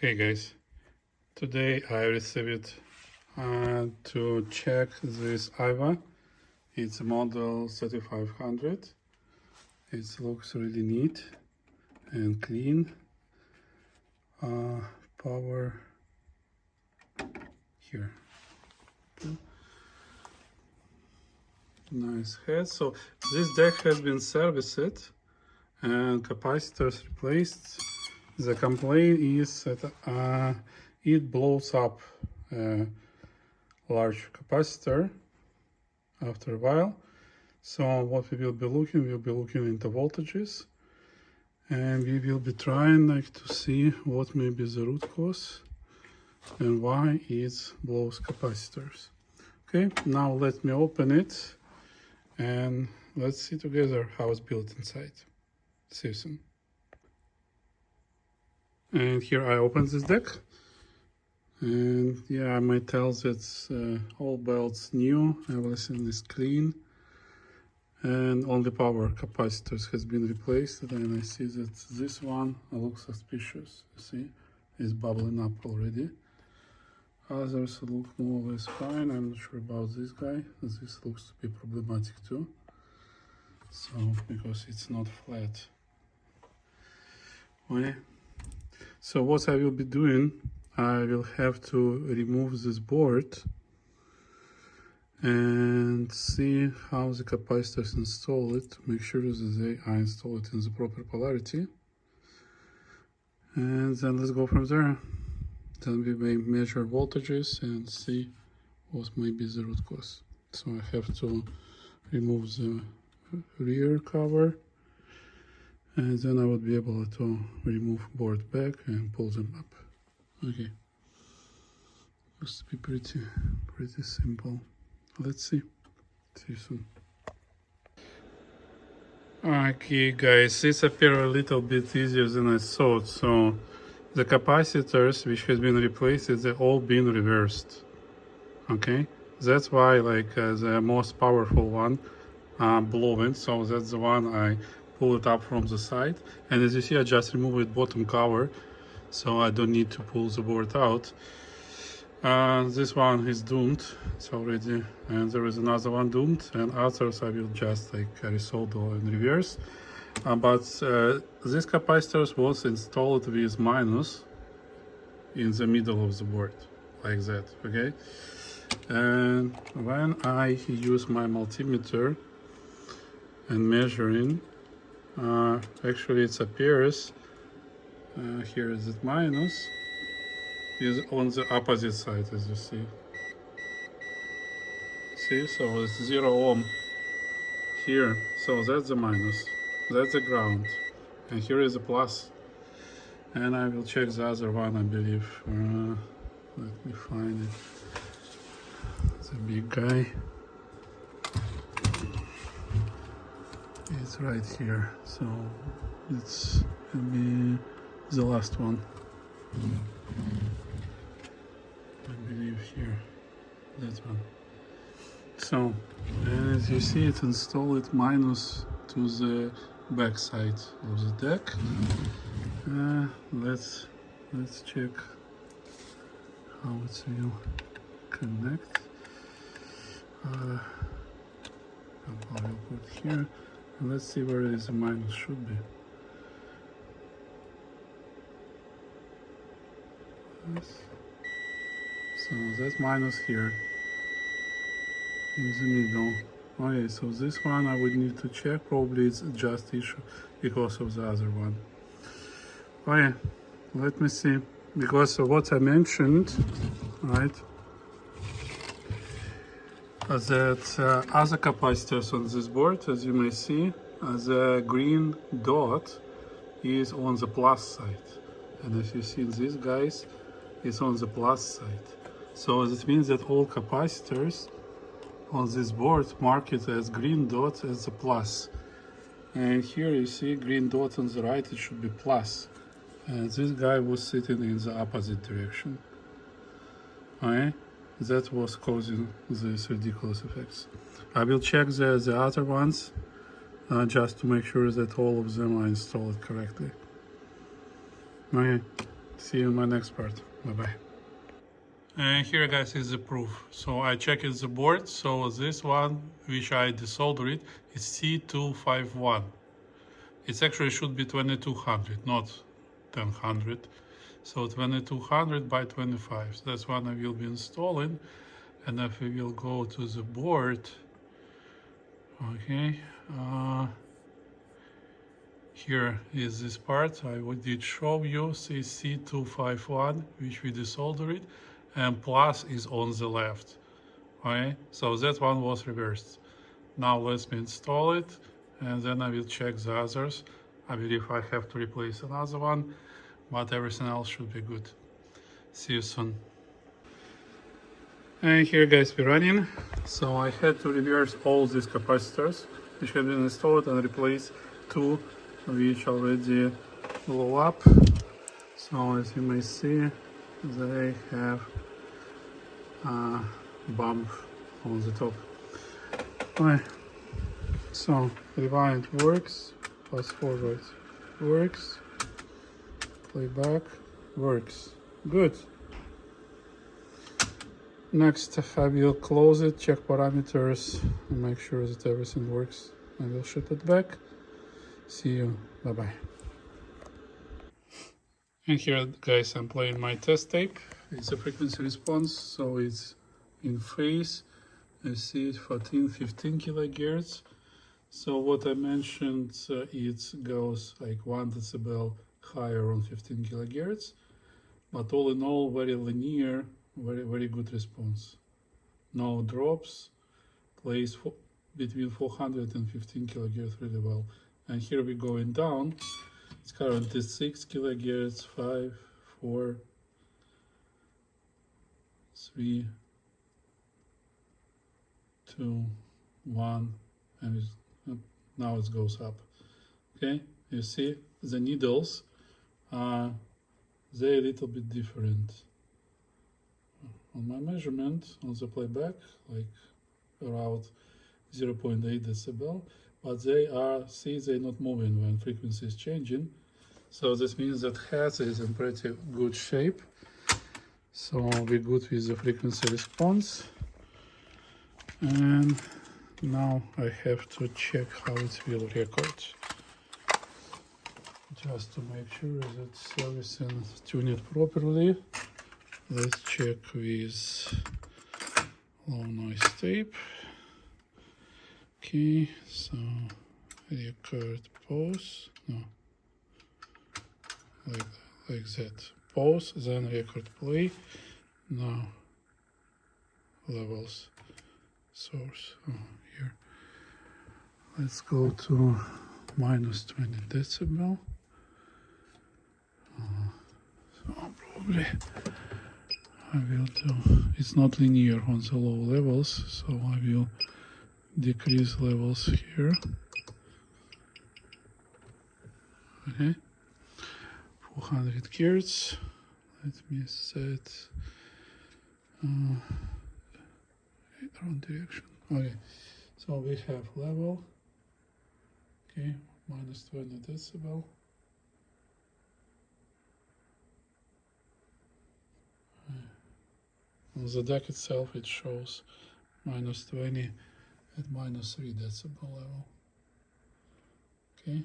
Hey guys, today I received to check this Aiwa. It's a model 3500. It looks really neat and clean. Power here. Okay. Nice head. So this deck has been serviced and capacitors replaced. The complaint is that it blows up a large capacitor after a while. So what we'll be looking into voltages, and we will be trying to see what may be the root cause and why it blows capacitors. Okay, now let me open it and let's see together how it's built inside. See you soon. And here I opened this deck, and yeah, I might tell that all belts new, everything is clean, and only power capacitors has been replaced. And I see that this one looks suspicious. You see, it's bubbling up already. Others look more or less fine. I'm not sure about this guy. This looks to be problematic too. So because it's not flat. Okay. So what I will be doing, I will have to remove this board and see how the capacitors install it, to make sure that they are installed in the proper polarity. And then let's go from there. Then we may measure voltages and see what may be the root cause. So I have to remove the rear cover, and then I would be able to remove board back and pull them up. Okay, looks to be pretty simple. Let's see. See you soon. Okay guys, this appeared a little bit easier than I thought. So the capacitors which has been replaced, they've all been reversed. Okay, that's why the most powerful one blowing. So that's the one I pull it up from the side, and as you see I just remove it bottom cover, so I don't need to pull the board out. This one is doomed, it's already, and there is another one doomed, and others I will just resolder in reverse. But this capacitors was installed with minus in the middle of the board, like that. Okay, and when I use my multimeter and measuring, actually it appears here is it minus is on the opposite side, as you see. See, so it's 0 ohm here, so that's the minus, that's the ground, and here is a plus. And I will check the other one, I believe. Let me find it. The big guy. It's right here, so it's gonna be the last one. I believe here, that one. So, as you see, it installed minus to the back side of the deck. Let's check how it will connect. I will put here, and let's see where the minus should be. Yes. So that's minus here in the middle. Okay, so this one I would need to check. Probably it's just issue because of the other one. Okay, let me see. Because of what I mentioned, right? That other capacitors on this board, as you may see, the green dot is on the plus side. And as you see, these guys is on the plus side. So this means that all capacitors on this board mark it as green dot as the plus. And here you see green dot on the right, it should be plus. And this guy was sitting in the opposite direction. Okay? That was causing these ridiculous effects. I will check the other ones just to make sure that all of them are installed correctly. Okay, See you in my next part. Bye bye. And here, guys, is the proof. So I checked the board. So this one, which I desoldered it, is C251. It actually should be 2200, not 1000. So 2200 by 25. So that's one I will be installing. And if we will go to the board, okay, here is this part I did show you, C251, which we desoldered it, and plus is on the left. Okay, so that one was reversed. Now let me install it, and then I will check the others. I believe I have to replace another one, but everything else should be good. See you soon. And here, guys, we're running. So I had to reverse all these capacitors which had been installed and replace two which already blew up. So as you may see, they have a bump on the top. Okay. So rewind works, fast forward works, playback works. Good. Next, I will close it, check parameters, and make sure that everything works. I will ship it back. See you. Bye bye. And here, guys, I'm playing my test tape. It's a frequency response, so it's in phase. I see it 14-15 kilohertz. So what I mentioned, it goes like 1 decibel higher on 15 kilohertz. But all in all, very linear, very good response. No drops, plays between 400 and 15 kilohertz really well. And here we're going down. It's currently 6 kilohertz, 5, 4, 3, 2, 1, and now it goes up. Okay, you see the needles, they're a little bit different. On my measurement on the playback, like around 0.8 decibel, but they're not moving when frequency is changing. So this means that head is in pretty good shape. So we're good with the frequency response. And now I have to check how it will record. Just to make sure that everything is tuned properly. Let's check with low noise tape. Okay, so record pause. No, like that. Pause, then record play. Now levels, source. Oh, here. Let's go to minus 20 decibel. So probably I will do, it's not linear on the low levels, so I will decrease levels here. Okay, 400 hertz. Let me set wrong direction. Okay, so we have level. Okay, minus 20 decibel. On the deck itself, it shows minus 20 at minus 3 decibel level. Okay.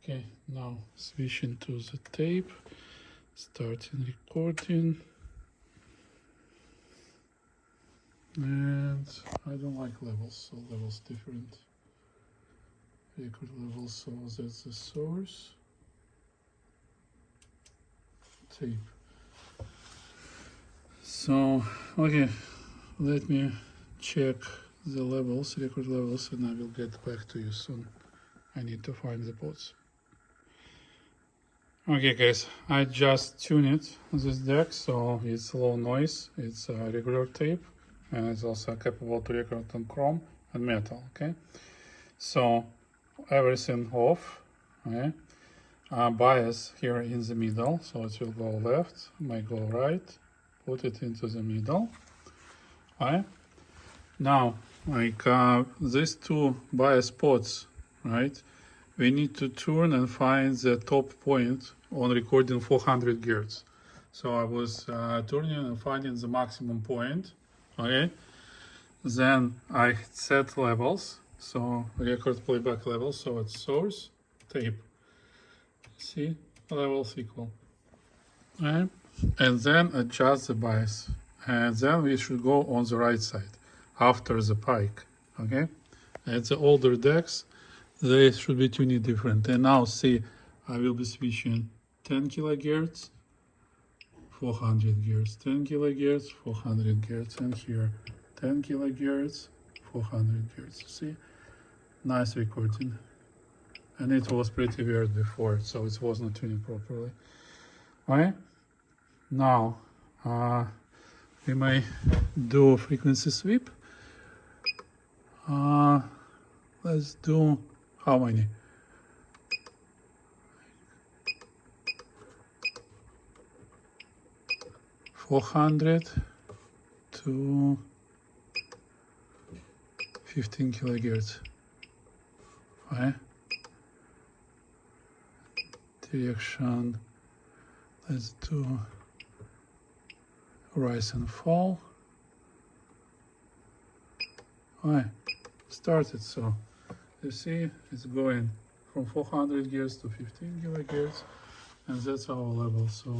Okay, now switching to the tape, starting recording. And I don't like levels, so levels different. Record levels, so that's the source. Tape. So, okay, let me check the levels, record levels, and I will get back to you soon. I need to find the pods. Okay, guys, I just tuned this deck, so it's low noise, it's a regular tape, and it's also capable to record on chrome and metal, okay? So, everything off, okay? Bias here in the middle, so it will go left, may go right, put it into the middle, right? Now, like these two bias pods, right? we need to turn and find the top point on recording 400 Hz. So I was turning and finding the maximum point, okay? Then I set levels, so record playback levels, so it's source, tape, see, levels equal, right? And then adjust the bias, and then we should go on the right side after the pike, okay? At the older decks, they should be tuned different. And now see, I will be switching 10 kilohertz, 400 Hz, 10 kilohertz, 400 Hz, and here 10 kilohertz, 400 Hz. See, nice recording. And it was pretty weird before, so it was not tuning properly. Alright, now we may do a frequency sweep. Let's do how many? $400 to 15 kilohertz. Right? Direction. Let's do rise and fall. Alright, started. So you see it's going from 400 Hz to 15 kilohertz, and that's our level. So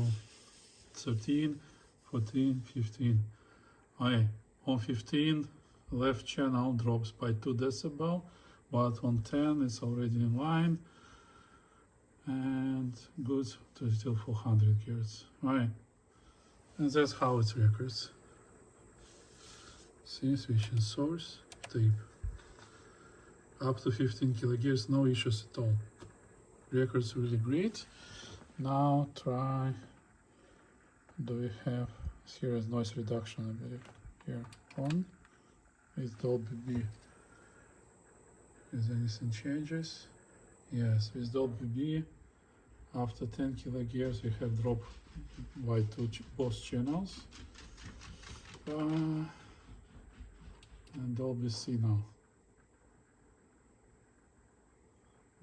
13, 14, 15. Alright, on 15 left channel drops by 2 decibel, but on 10 it's already in line and good to still 400 Hz. Alright, and that's how it records. See, switching source, tape. Up to 15 kilohertz, no issues at all. Records really great. Now try, do we have, here is noise reduction, I believe. Here, on. Is Dolby B. Is anything changes? Yes, with Dolby B, after 10 kilohertz we have drop by both channels. And Dolby C now.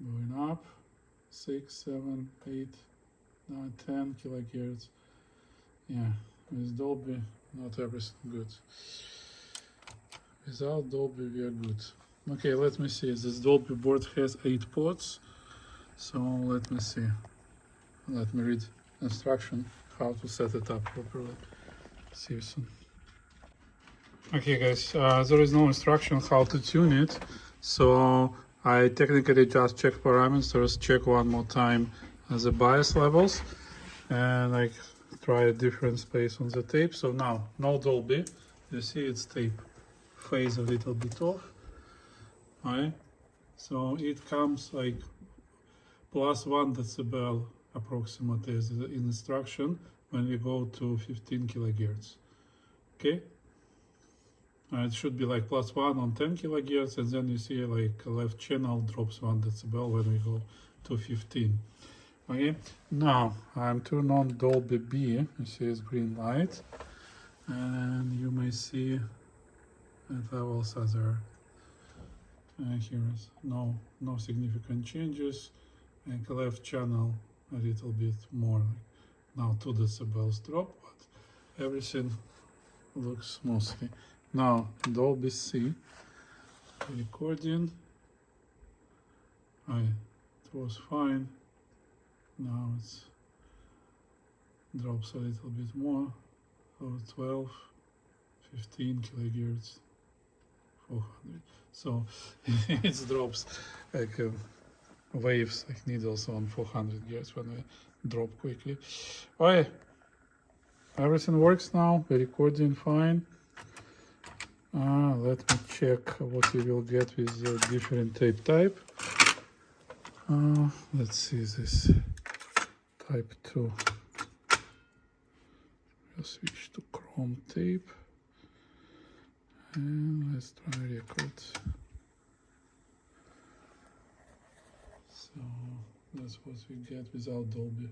Going up, 6, 7, 8, 9, 10 kilohertz. Yeah, with Dolby, not everything good. Without Dolby, we are good. Okay, let me see. This Dolby board has 8 ports. So let me see. Let me read instruction how to set it up properly. See you soon. Okay, guys, there is no instruction how to tune it. So I technically just check parameters, check one more time the bias levels, and I try a different space on the tape. So now, no Dolby. You see it's tape. Phase a little bit off. Alright, so it comes like +1 decibel approximately is the instruction when we go to 15 kilohertz. Okay, it should be like +1 on 10 kilohertz, and then you see like left channel drops 1 decibel when we go to 15. Okay, now I'm turning on Dolby B. You see it's green light, and you may see that levels are there. Here is no significant changes, and left channel a little bit more, now 2 decibels drop, but everything looks smoothly. Now Dolby C recording, it was fine. Now it's drops a little bit more, so 12, 15 kilohertz, 400. So it drops like waves, like needles on 400 Hz when I drop quickly. Alright, everything works now. The recording fine. Let me check what you will get with the different tape type. Let's see this type 2. We'll switch to chrome tape. And let's try record. So that's what we get without Dolby.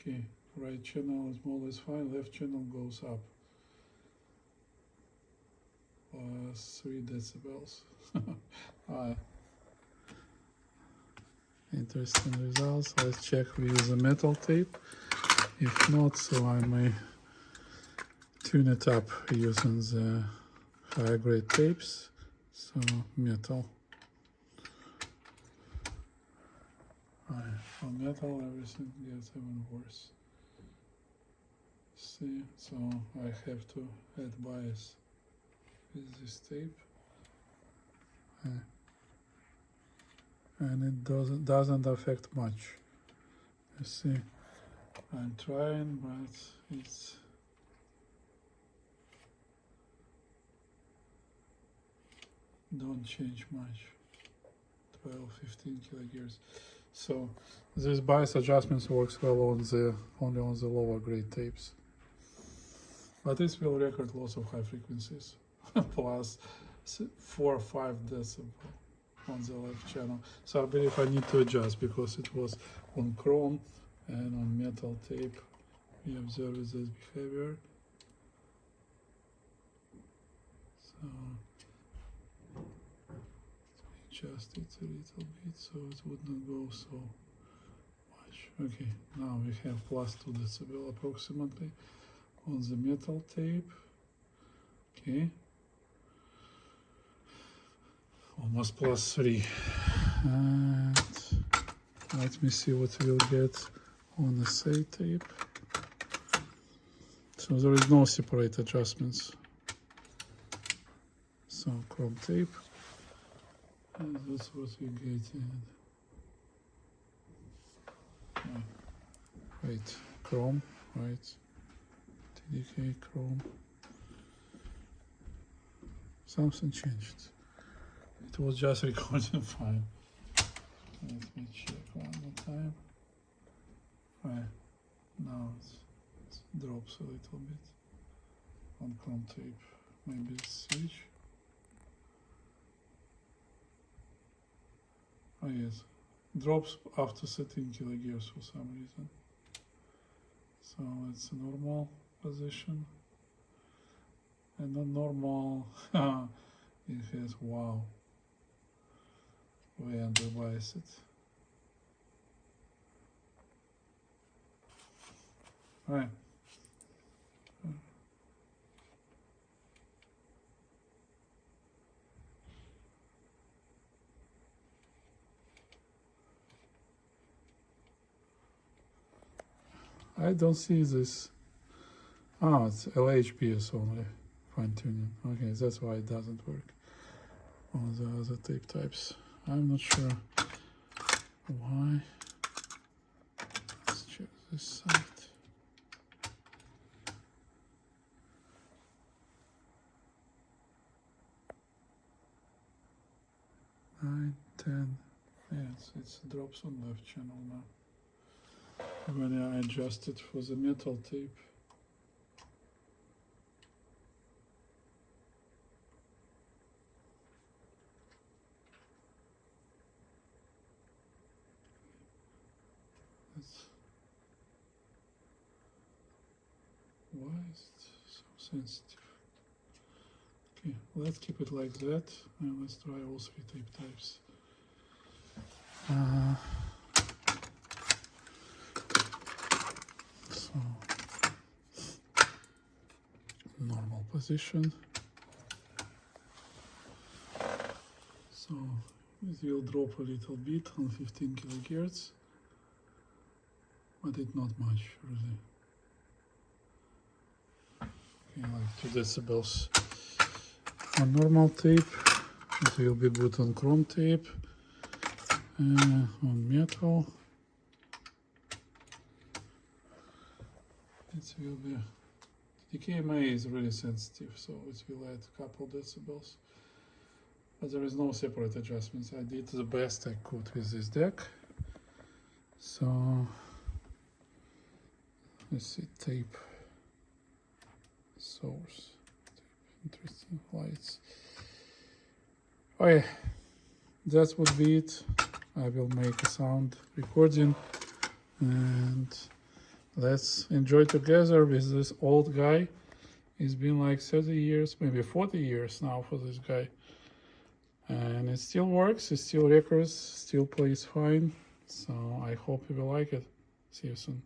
Okay, right channel is more or less fine, left channel goes up. plus 3 decibels. Interesting results. Let's check we use a metal tape. If not, so I may tune it up using the higher grade tapes. So metal. For metal, everything gets even worse. See, so I have to add bias with this tape, and it doesn't affect much. You see, I'm trying, but it's don't change much. 12-15 kilohertz. So this bias adjustments works well on only on the lower grade tapes, but this will record lots of high frequencies plus 4 or 5 decibel on the left channel. So I believe I need to adjust because it was on chrome and on metal tape. We observe this behavior. So adjust it a little bit so it would not go so much. Okay, now we have plus 2 decibel approximately on the metal tape. Okay, almost plus 3. And let me see what we'll get on the SA tape. So there is no separate adjustments. So chrome tape. And that's what we get in. Wait, chrome, right? TDK chrome. Something changed. It was just recording fine. Let me check one more time. Right, now it drops a little bit on chrome tape. Maybe switch. Oh yes, drops after 13 kilohertz for some reason. So it's a normal position. And not normal, it has, wow, we underbias it. Right. I don't see this. Ah, it's LHBS only, fine tuning. Okay, that's why it doesn't work on the other tape types. I'm not sure why. Let's check this side. 9, 10. Yes, it drops on left channel now. When I adjust it for the metal tape. Why is it so sensitive? Okay, let's keep it like that and let's try all 3 tape types. So normal position. So it will drop a little bit on 15 kilohertz, but it's not much really. Okay, like 2 decibels on normal tape. It will be good on chrome tape, on metal. It will be. The KMA is really sensitive, so it will add a couple decibels. But there is no separate adjustments. I did the best I could with this deck. So let's see, tape source. Interesting lights. Okay, that would be it. I will make a sound recording and let's enjoy together with this old guy It's been like 30 years, maybe 40 years now for this guy. And it still works, it still records, still plays fine. So I hope you will like it. See you soon.